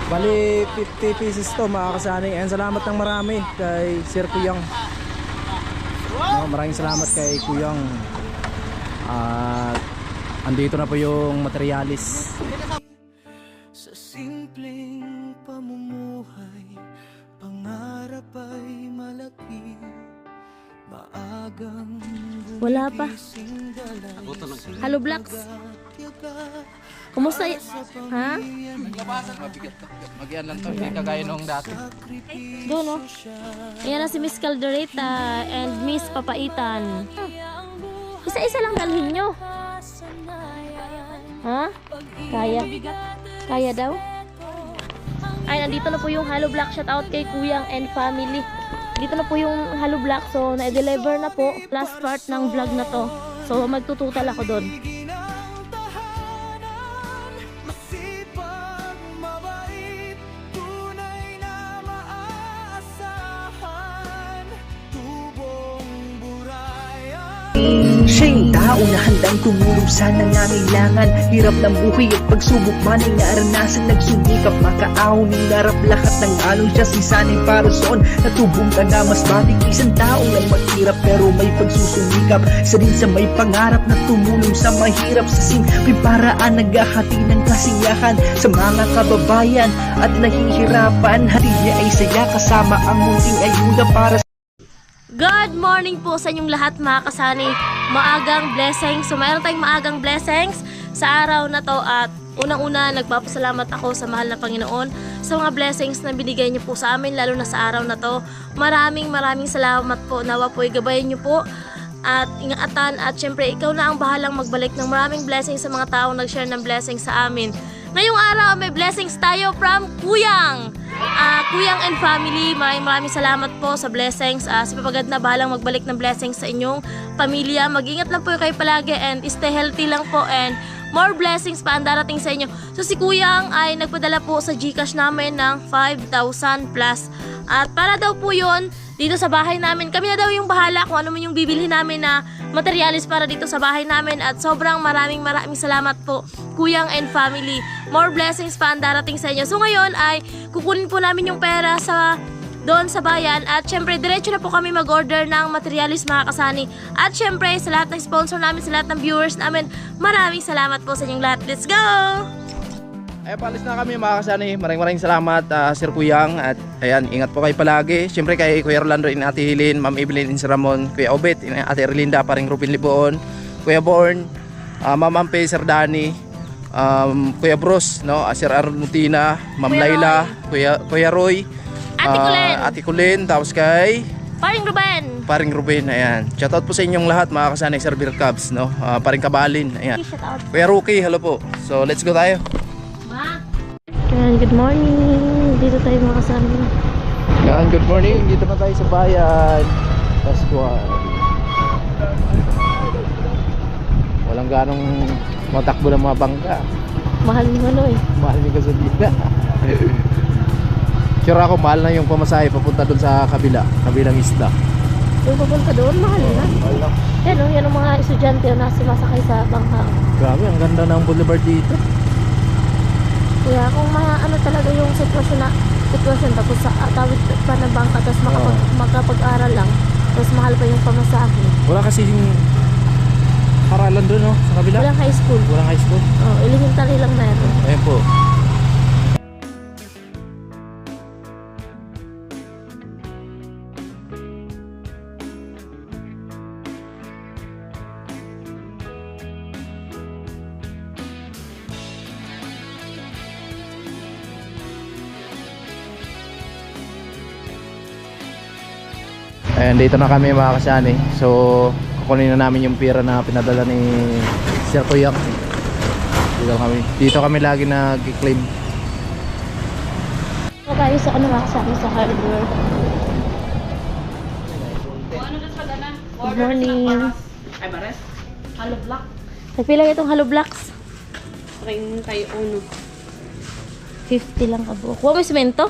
Bali 50 pieces to mga kasani. And salamat ng marami kay Sir Kuyang. Maraming salamat kay Kuyang. At andito na po yung materialis. Sa simpleng pamumuhay, pangarap ay malaki. Maagang Wala pa. Hello Blacks. Kumusta? Ha? Magyan lang to, hindi kagaya nung dati. Doon no? Ayan na si Miss Caldereta and Miss Papaitan. Isa-isa lang dalhin nyo. Ha? Kaya? Kaya daw? Ay, nandito na po yung Hello Black. Shout out kay Kuyang and family. Dito na po yung Hello Black. So, na-deliver na po. Last part ng vlog na to. So, magtututal ako doon. Siya yung tao na handang tumulong sa nangangailangan. Hirap ng buhay at pagsubok man ay naranasan. Nagsumikap makaahon, hinarap lahat ng alon. Siya si sanay parason, natubong ka na mas matig. Isang tao na maghirap pero may pagsusumikap. Isa din sa may pangarap na tumulong sa mahirap. Sa simpleng paraan naghahati ng kasiyahan sa mga kababayan at nahihirapan. Hati niya ay saya kasama ang munting ayuda para sa Good morning po sa inyong lahat mga kasani. Maagang blessings. So mayroon tayong maagang blessings sa araw na to. At unang-una nagpapasalamat ako sa mahal na Panginoon sa mga blessings na binigay niyo po sa amin, lalo na sa araw na to. Maraming salamat po. Nawa po igabayan niyo po at ingatan. At syempre ikaw na ang bahalang magbalik ng maraming blessings sa mga taong nag-share ng blessings sa amin. Ngayong araw may blessings tayo from Kuyang. Kuyang and family, maraming salamat po sa blessings. Si Papagad na bahalang magbalik ng blessings sa inyong pamilya. Mag-ingat lang po kayo palagi and stay healthy lang po and more blessings pa ang darating sa inyo. So si Kuyang ay nagpadala po sa GCash namin ng 5,000 plus. At para daw po yun dito sa bahay namin. Kami na daw yung bahala kung ano man yung bibili namin na materialis para dito sa bahay namin. At sobrang maraming salamat po Kuyang and family. More blessings pa ang darating sa inyo. So ngayon ay kukunin po namin yung pera sa doon sa bayan. At syempre diretso na po kami mag-order ng materialis mga kasani. At syempre sa lahat ng sponsor namin, sa lahat ng viewers namin, maraming salamat po sa inyong lahat. Let's go! Ay, palis na kami mga kasani. Maraming salamat Sir Kuyang. At ayan, ingat po kayo palagi. Siyempre kay Kuya Rolando, Ate Hilin, Ma'am Evelyn Sir Ramon, Kuya Obet, Ate Erlinda, paring Rupin Liboon, Kuya Born, Ma'am Ampe, Sir Danny, Kuya Bros, no? Sir Aaron Mutina, Ma'am Laila, Kuya Roy, Ate Kulin, tapos kay Paring Ruben, ayan. Shoutout po sa inyong lahat mga kasani, Sir Beer Cubs, no? Paring Kabalin, ayan. Kuya Rookie, hello po. So let's go tayo. Ayan, good morning. Dito tayo mga kasama. Ayan, good morning. Dito na tayo sa bayan Pascual. Walang ganong matakbo ng mga bangka. Mahal mo ano eh. Mahal yung gasolina. Sure ako, mahal na yung pamasahe papunta doon sa kabilang isla. Yung papunta doon, mahal na. Mahal na. Yan o, yan ang mga estudyante na sumasakay sa bangka. Grabe, ang ganda ng boulevard dito. Kaya kung ano talaga yung sitwasyon tapos sa tawid pa ng bangka tapos makapag-aral lang tapos mahal pa yung pamasahe. Wala kasi yung paralan doon, no? Sa kabila. Walang high school. Walang high school. Elementary lang meron. Ayan po. Ayan, dito na kami mga kasani. So, kukunin na namin yung pera na pinadala ni Sir Kuyang. Dito kami lagi nag-claim. So tayo sa mga kasama sa hardware. Good morning. Ay, bares? Halo black? Nagpila itong Hello Blacks. 31. 50 lang ka buo. Kuha mo yung semento?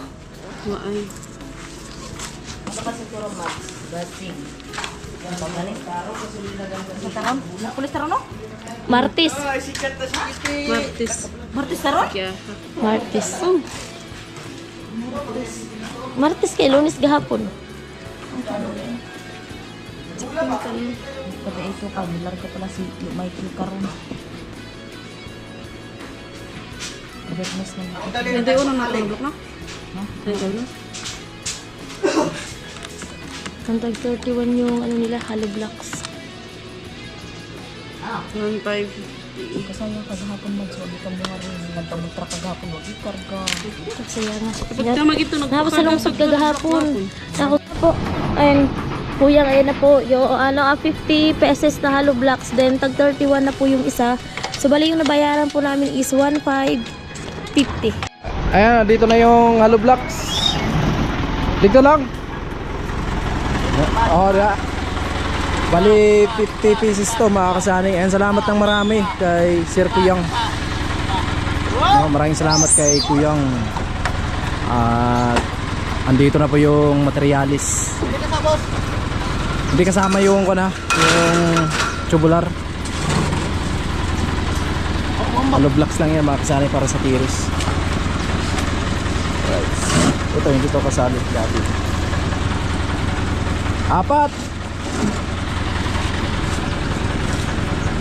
Waay. Martis. Martis. Martis. Martes kay Lunes gahapon. Pati ito, kabilar ko pala si Michael Caron. Bernes na. 31 na tayo block na? Ha? 31 na? Kantag 31 yung ano nila, Hollow Blocks. 1,550. Kasayang kagahapon magsulit ang mga rin. Nagpamutra kagahapon, wag ikarga. Kasi nga. Kapag tama ito, Napasalungsod kagahapon. Ako po, ayun, kuya, ayun na po, yung 50 pesos na Hollow Blocks, then tag 31 na po yung isa. So bali yung nabayaran po namin is 1,550. Ayan, dito na yung Hollow Blocks. Dito lang. Oh, bali 50 pieces to mga kasani. And salamat ng marami kay Sir Kuyang. Maraming salamat kay Kuyang. At andito na po yung materialis. Hindi kasama yung yung tubular. Hollow blocks lang yan mga kasani para sa tiris. Right. Ito hindi to kasali dati. 4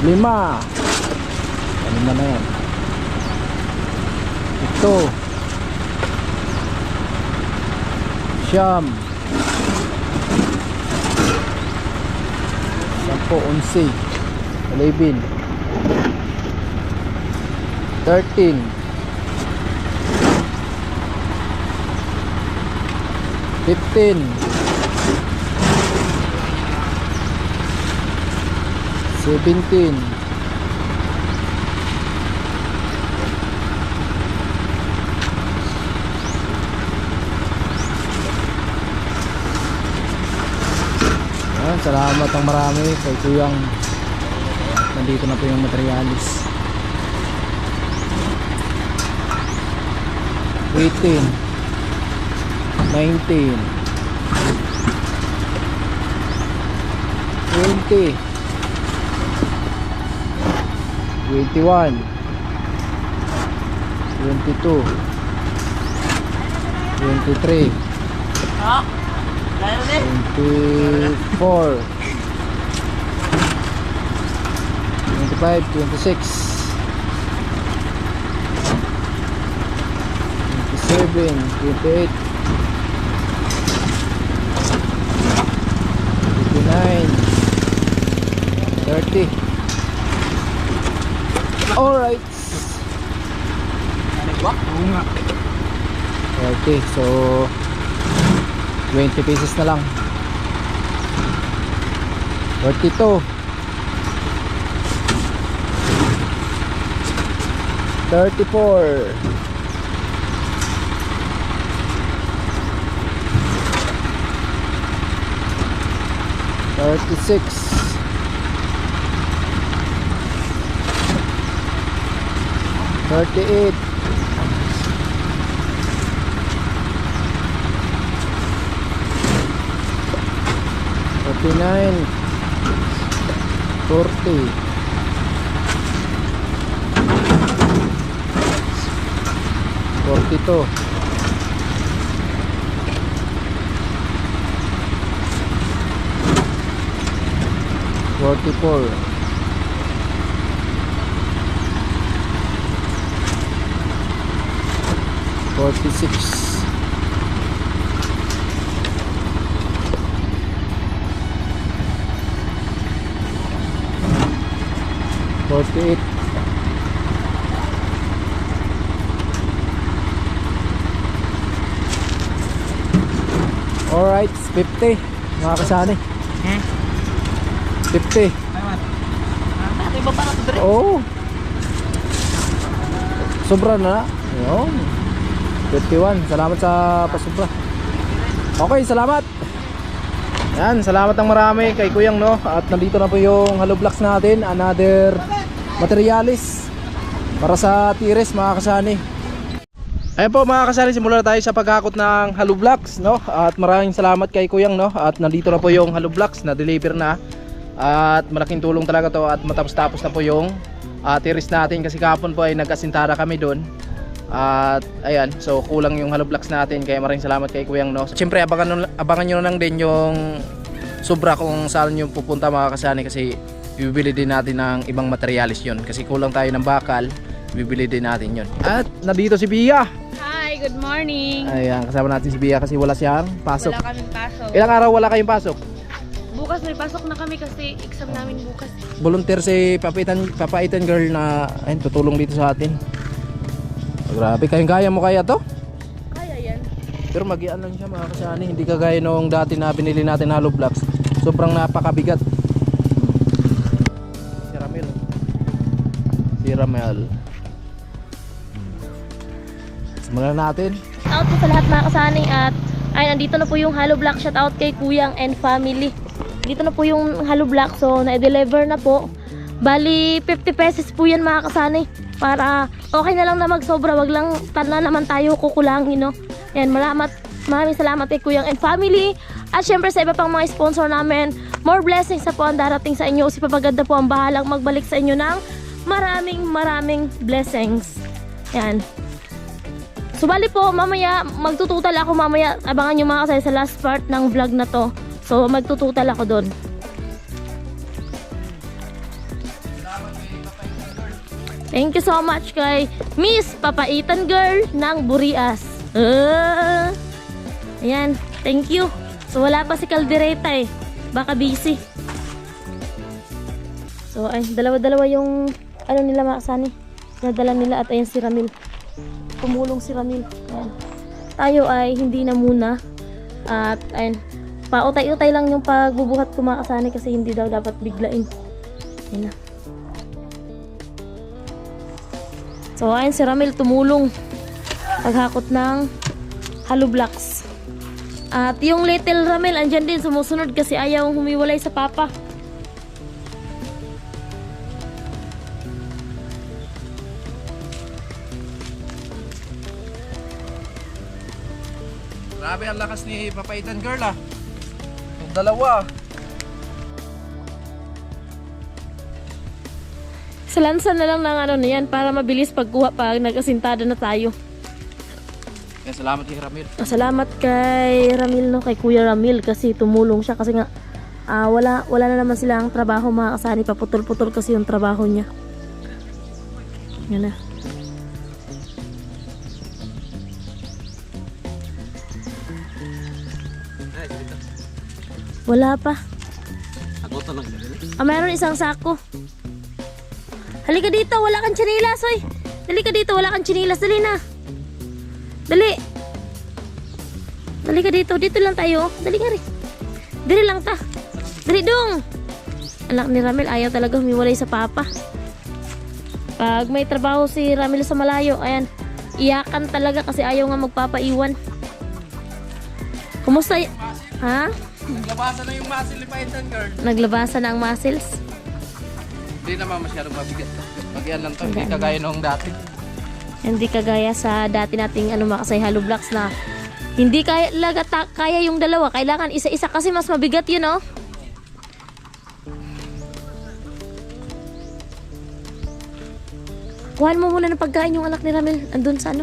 5 ano na yan ito siyam 10 11 13 15 17 salamat ang marami kay Kuyang. Nandito na po yung materialis. 18 19 20 21 22 23 24 25 26 27 28 29 30. Alright. Okay, so 20 pieces na lang. 42 34 36 38 39 40 42 44 46 48 alright 50 mga kasani 50 oh sobra na yun 51 salamat sa pasubra okay salamat yan salamat ng marami kay Kuyang no at nandito na po yung hollow blocks natin another materialis para sa tires mga kasani. Ayun po mga kasani, simula na tayo sa paghakot ng hollow blocks no at maraming salamat kay Kuyang no at nandito na po yung hollow blocks na deliver na at malaking tulong talaga to at matapos-tapos na po yung tires natin kasi kahapon po ay nag-asintada kami doon At ayan, so kulang yung hollow blocks natin, kaya maraming salamat kay Kuyang, no. Siyempre abangan nyo lang din yung sobra kung saan nyo pupunta mga kasani, kasi bibili din natin ng ibang materialis yun, kasi kulang tayo ng bakal, bibili din natin yun. At nandito si Bia. Hi, good morning. Ayan, kasama natin si Bia kasi wala siyang pasok. Wala kaming pasok. Ilang araw wala kayong pasok? Bukas may pasok na kami kasi exam namin bukas. Volunteer si Papaitan girl na ayun, tutulong dito sa atin. Grabe, kaya mo kaya to? Kaya yan. Pero mag-ian lang siya mga kasani, hindi kagaya nung dati na binili natin hollow blocks. Sobrang napakabigat. Si Ramel. Simulan natin. Shout out po sa lahat mga kasani at ay nandito na po yung hollow block. Shout out kay Kuyang and family. Dito na po yung hollow block, so na-deliver na po. Bali 50 pesos po yan mga kasani. Para okay na lang na magsobra, wag lang tala naman tayo kukulangin, no. Yan, maraming salamat kay Kuyang and family. At syempre sa iba pang mga sponsor namin, more blessings na po ang darating sa inyo. Si Papaganda po ang bahalang magbalik sa inyo ng maraming blessings. Yan. So bali po, mamaya magtututal ako mamaya. Abangan nyo mga kasay sa last part ng vlog na to. So magtututal ako doon. Thank you so much kay Miss Papaitan Girl ng Burias. Ayan, thank you. So wala pa si Caldereta eh. Baka busy. So ay, dalawa-dalawa yung ano nila mga kasani. Nadala nila at ayan si Ramil. Tumulong si Ramil. Ayan. Tayo ay hindi na muna. At ayun, pautay-utay lang yung pagbubuhat ko mga kasani kasi hindi daw dapat biglain. Ayan na. So ayun si Ramil tumulong paghakot ng hollow blocks. At yung little Ramil andyan din sumusunod kasi ayaw humiwalay sa papa. Grabe ang lakas ni Papaitan girl ah. Yung dalawa. Salansan na lang ng ano na yan para mabilis pagkuha pag nag-asintada na tayo. Kaya salamat kay Ramil. Salamat kay Ramil, no, kay Kuya Ramil kasi tumulong siya kasi nga wala na naman silang trabaho mga kasani, paputol-putol kasi yung trabaho niya. Yan na. Wala pa. Mayroon isang sako. Halika dito, wala kang tsinilas, oy. Dali ka dito, wala kang tsinilas, dali na. Dali. Dali ka dito, dito lang tayo. Dali ka rin. Dali lang ta. Dali dong. Anak ni Ramil, ayaw talaga humiwalay sa papa. Pag may trabaho si Ramil sa malayo, ayan, iyakan talaga kasi ayaw nga magpapaiwan. Kumusta? Ha? Naglabasan na yung muscle ni Papaitan girl. Naglabasan na ang muscles? Hindi naman masyadong mabigat. Pag-ian lang to, hindi kagaya nung dati. Hindi kagaya sa dati nating makasay hollow blocks na hindi kaya yung dalawa. Kailangan isa-isa kasi mas mabigat yun, oh. Kuhan mo muna ng pagkain yung anak ni Ramil. Andun sa ano?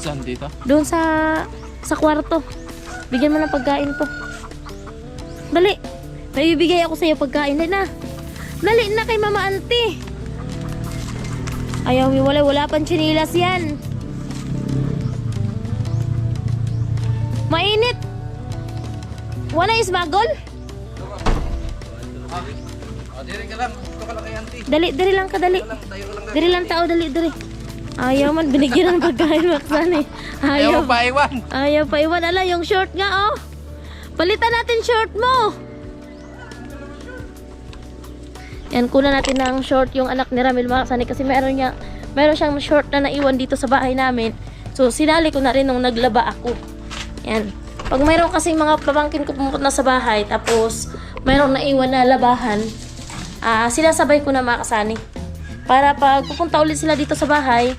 Saan dito? Doon sa kwarto. Bigyan mo ng pagkain to. Dali. May bibigay ako sa'yo pagkain. Dali na. Dali na kay Mama Auntie. Ayaw miwalay. Wala pang tsinilas yan. Mainit. Wala ismagol? Diri ka lang. Ito ka lang kay auntie. Dali lang ka, dali. Dali lang tao, dali. Ayaw man, binigyan ng pagkain maksan eh. Ayaw pa iwan. Ayaw pa iwan. Ala, yung short nga, oh. Palitan natin short mo. Yan, kunan natin ng short yung anak ni Ramil Makasani kasi meron siyang short na naiwan dito sa bahay namin. So, sinali ko na rin nung naglaba ako. Yan. Pag mayroon kasing mga pamangkin ko pumunta sa bahay, tapos mayroong naiwan na labahan, sinasabay ko na Makasani. Para pag pupunta ulit sila dito sa bahay,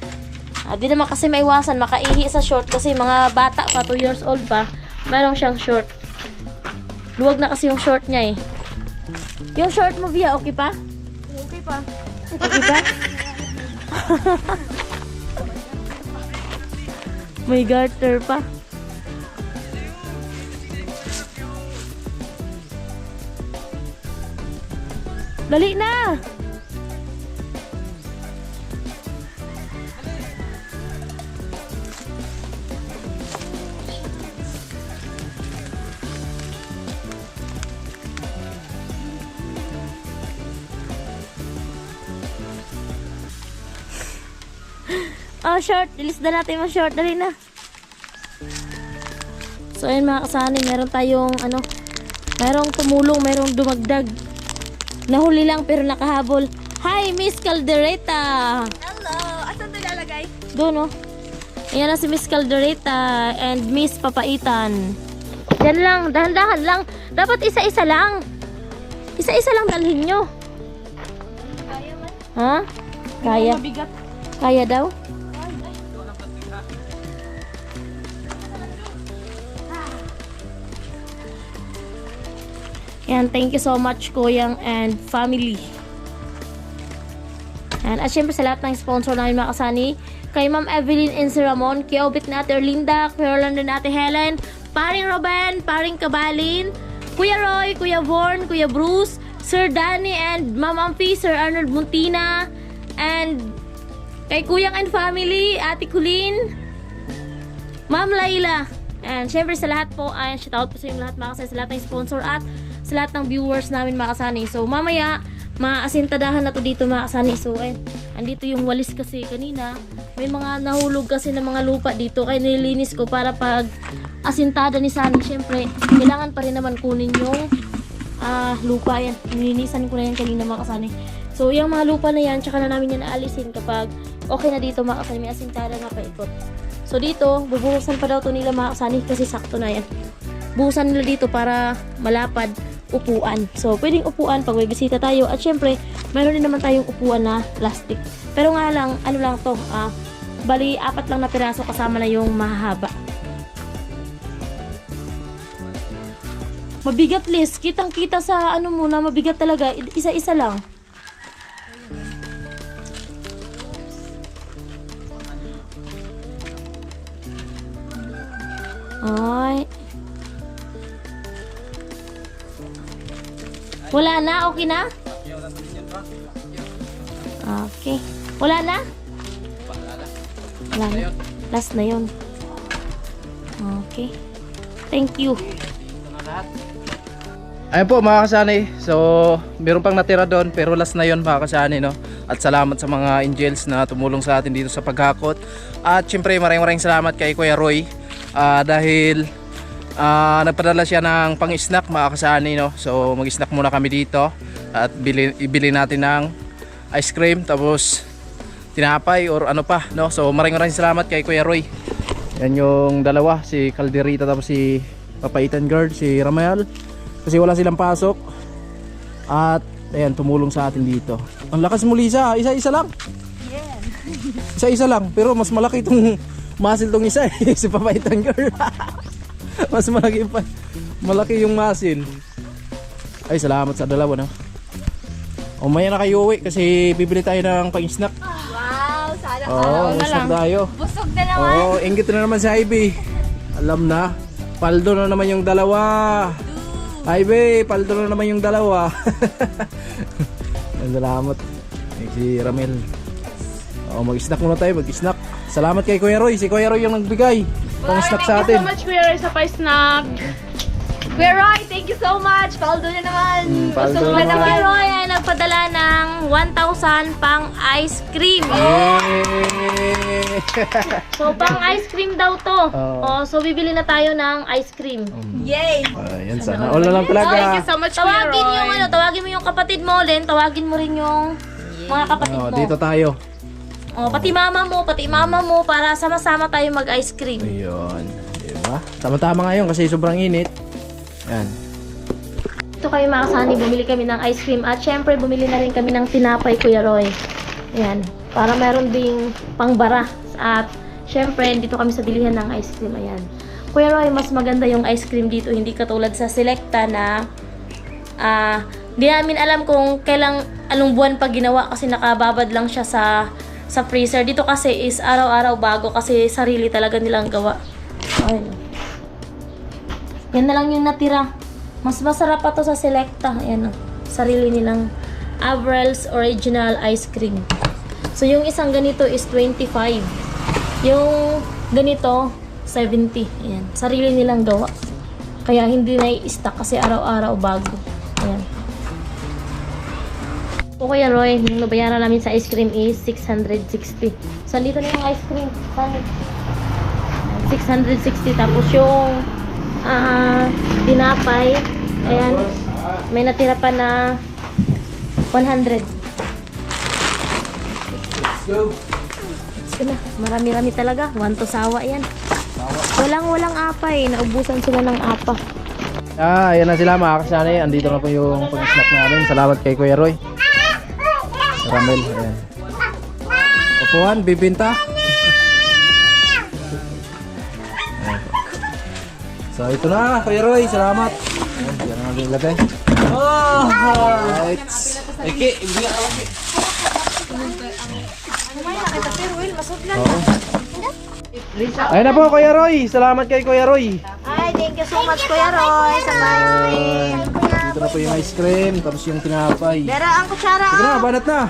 di naman kasi maiwasan makaihi sa short kasi mga bata pa, 2 years old pa, mayroong siyang short. Luwag na kasi yung short niya eh. Yung short mo, Via, okay pa? Okay pa. Okay pa? May garter pa. Dali na! Oh, short. Ilis na natin yung short. Dali na. So, ayun mga kasani. Meron tayong, merong tumulong, merong dumagdag. Nahuli lang pero nakahabol. Hi, Miss Caldereta! Hello! Asan ito lalagay? Doon, oh. Ayan na si Miss Caldereta and Miss Papaitan. Yan lang. Dahan-dahan lang. Dapat isa-isa lang. Isa-isa lang dalhin nyo. Kaya man. Ha? Kaya. Mabigat. Kaya daw? Yan, thank you so much Kuyang and family. Yan, at syempre sa lahat ng sponsor namin mga kasani, kay Ma'am Evelyn and si Ramon, kay Obit na Ate Erlinda, kay Orlando na Ate Helen, Paring Robin, Paring Kabalin, Kuya Roy, Kuya Vorn, Kuya Bruce, Sir Danny and Ma'am Amphi, Sir Arnold Muntina, and kay Kuyang and family, Ate Kulin, Ma'am Laila. And syempre sa lahat po, ay shoutout po sa inyo lahat mga kasani, sa lahat ng sponsor at sa lahat ng viewers namin mga kasani. So mamaya, maasintadahan na to dito mga kasani. So andito yung walis kasi kanina. May mga nahulog kasi ng mga lupa dito. Kaya nililinis ko para pag asintada ni Sunny, syempre, kailangan pa rin naman kunin yung lupa yan. Nilinisan ko na yan kanina mga kasani. So yung mga lupa na yan, tsaka na namin yan aalisin kapag okay na dito mga kasani. May asintada nga paikot. So dito, bubuhusan pa daw to nila mga kasani kasi sakto na yan. Buhusan nila dito para malapad upuan. So pwedeng upuan pag may bisita tayo. At syempre, meron din naman tayong upuan na plastic. Pero nga lang, ano lang to, bali 4 lang na piraso kasama na yung mahaba. Mabigat list. Kitang kita sa ano muna, mabigat talaga. Isa-isa lang. Ay. Wala na? Okay na? Okay. Wala na? Wala na. Last na yun. Okay. Thank you. Ayun po mga kasani, so meron pang natira doon pero last na yon mga kasani, no? At salamat sa mga angels na tumulong sa atin dito sa paghakot. At syempre maraming salamat kay Kuya Roy dahil nagpadala siya ng pang-snack mga kasani, no? So mag-snack muna kami dito at ibili natin ng ice cream tapos tinapay or ano pa, no? So maraming salamat kay Kuya Roy. Yan yung dalawa, si Calderita tapos si Papaitan Guard, si Ramayal. Kasi wala silang pasok. At ayan, tumulong sa atin dito. Ang lakas mo Lisa, isa-isa lang. Isa-isa lang, pero mas malaki itong muscle tong isa eh. Si Papaitan Girl. Mas malaki yung muscle. Ay, salamat sa dalawa, no? O maya na kayo uwi kasi bibili tayo ng pang-snack. Wow! Sana snack tayo. busog na naman. Inggit na naman si Ivy. Alam na. Paldo na naman yung dalawa. Ivy, paldo na naman yung dalawa. Salamat. Si Ramel. Mag-snack muna tayo, mag-snack. Salamat kay Kuya Roy. Si Kuya Roy yung nagbigay pang snack sa atin. Thank you so much, Kuya Roy, sa pa-snack. Kuya Roy, thank you so much. Paldo na naman. Paldo Busog na na naman. Kuya Roy ay nagpadala ng 1,000 pang ice cream. Yay! So, pang ice cream daw to. Oo. So, bibili na tayo ng ice cream. Yay! Yan sana. All na lang talaga. Thank you so much, Kuya Tawagin Roy. yung tawagin mo yung kapatid mo, Len. Tawagin mo rin yung mga kapatid mo. Dito tayo. Pati mama mo para sama-sama tayo mag-ice cream. Ayun. Diba? Tama-tama ngayon kasi sobrang init. Yan. Ito kayo mga kasani, bumili kami ng ice cream at syempre bumili na rin kami ng tinapay, Kuya Roy. Ayan, para meron ding pangbara. At syempre, dito kami sa bilihan ng ice cream. Ayan. Kuya Roy, mas maganda yung ice cream dito, hindi katulad sa Selecta na di namin alam kung anong buwan pa ginawa kasi nakababad lang siya sa sa freezer. Dito kasi is araw-araw bago kasi sarili talaga nilang gawa. Ayun. Yan na lang yung natira. Mas masarap pa to sa Selecta. Ayan o. Sarili nilang Avril's Original Ice Cream. So, yung isang ganito is 25. Yung ganito, 70. Ayan. Sarili nilang gawa. Kaya hindi na i-stock kasi araw-araw bago. Ayan. O Kuya Roy, yung nabayaran namin sa ice cream is 660. So, dito na yung ice cream. 660. Tapos yung tinapay, ayan, may natira pa na 100. Let's go na. Marami-rami talaga. Want to sawa yan. Walang apay. Naubusan sila ng apa. Ayan na sila mga kasani. Andito na po yung pag-snack namin. Salamat kay Kuya Roy. Ramel. Ayan. Upuan, bibinta. Ayan. So ito na Kuya Roy. Salamat. Ayan, yan ang ating ilagay. Right. Eki, ibigay ka lagi. Ayun na po Kuya Roy. Salamat kay Kuya Roy. Ay, thank you so much Kuya Roy sa ice cream. Dito na po yung ice cream. Tapos yung tinapay. Pero ang kutsara, Sige na, banat na.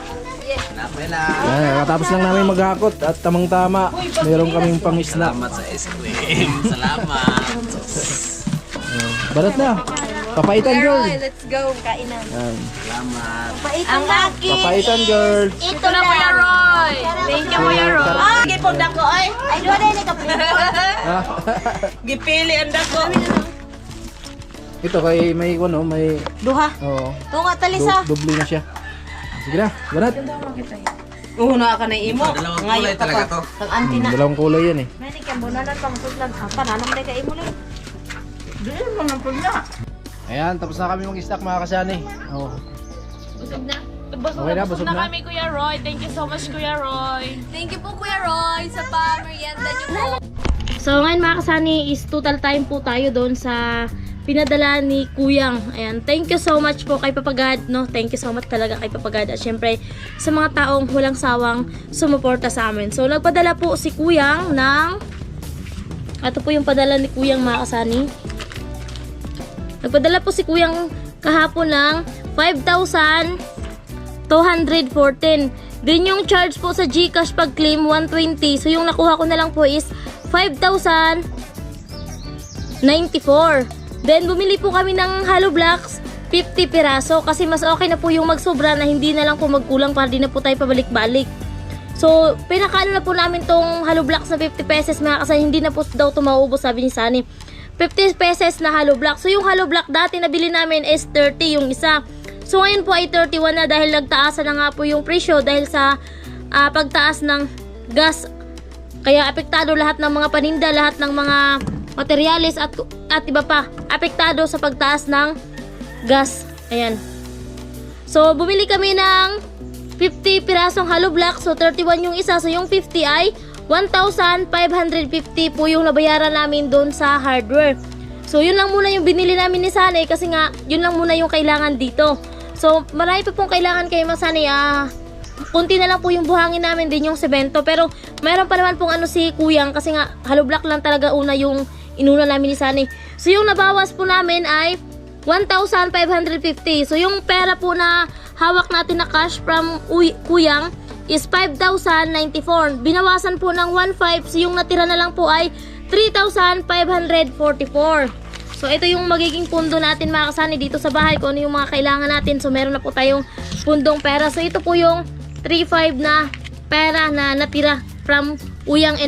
Ayan, katapos lang namin maghakot at tamang-tama, meron kaming pang-snack. Salamat sa ice cream. Salamat. Banat na. Papaitan girl. let's go, kainan. Ayan. Salamat. Ang akin, Papaitan girl. ito na Kuya Roy. Thank you Kuya Roy. Ah, gipong dako ay. Ay, doon ay nagka-plate. Ah, Gipili ang dako. ito kay may ano, may Duha. oh, Tunga talisa. doble na siya. Sige na, banat. Una ka na imo. Dalawang kulay talaga to. Ang anti na. Dalawang kulay yan eh. Meron kang bunalan pang sudlan. Apa nanam na ka imo lang. Dili mo nang pula. Ayan, tapos na kami mag-snack mga kasani. Oh. Busog na. Okay na, busog na. kami Kuya Roy. Thank you so much Kuya Roy. Thank you po Kuya Roy sa pa-merienda niyo po. So ngayon mga kasani is total time po tayo doon sa pinadala ni Kuyang. Ayan, thank you so much po kay Papagad, no? Thank you so much talaga kay Papagad at syempre sa mga taong walang sawang sumuporta sa amin. So nagpadala po si Kuyang ng ito po yung padala ni Kuyang mga kasani. Nagpadala po si Kuyang kahapon ng 5,214. Din yung charge po sa GCash pag claim 120. So yung nakuha ko na lang po is 5,094. Then bumili po kami ng hollow blocks 50 piraso kasi mas okay na po yung magsobra na hindi na lang po magkulang para di na po tayo pabalik-balik. So pinakaano na po namin tong hollow blocks na 50 pesos mga kasi hindi na po daw ito mauubos sabi ni Sunny. 50 pesos na hollow block. So yung hollow block dati nabili namin is 30 yung isa. So ngayon po ay 31 na dahil nagtaasan na nga po yung presyo dahil sa pagtaas ng gas. Kaya apektado lahat ng mga paninda, lahat ng mga materyales at iba pa. Apektado sa pagtaas ng gas. Ayan. So bumili kami ng 50 pirasong hollow block. So 31 yung isa. So yung 50 ay 1,550 po yung nabayaran namin doon sa hardware. So yun lang muna yung binili namin ni Sanay kasi nga yun lang muna yung kailangan dito. So marami pa pong kailangan kay Mang Sanay. Kunti na lang po yung buhangin namin din yung semento. Pero mayroon pa naman pong ano si Kuyang kasi nga hollow block lang talaga una yung inuna namin ni Sanay. So yung nabawas po namin ay 1,550. So yung pera po na hawak natin na cash from Kuyang is 5,094. Binawasan po ng 1,500. So yung natira na lang po ay 3,544. So ito yung magiging pundo natin mga kasani dito sa bahay kung ano yung mga kailangan natin. So meron na po tayong pundong pera. So ito po yung 3,500 na pera na natira from Kuyang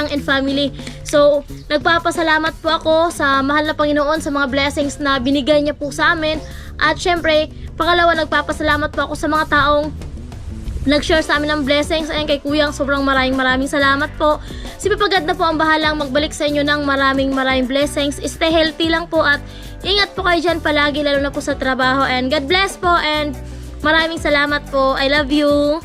and family. So nagpapasalamat po ako sa mahal na Panginoon sa mga blessings na binigay niya po sa amin. At syempre, pangalawa nagpapasalamat po ako sa mga taong nag-share sa amin ng blessings. Ayan kay Kuyang, sobrang maraming salamat po. Si Papagad na po ang bahalang magbalik sa inyo ng maraming blessings. Stay healthy lang po at ingat po kayo dyan palagi lalo na po sa trabaho. And God bless po and maraming salamat po. I love you.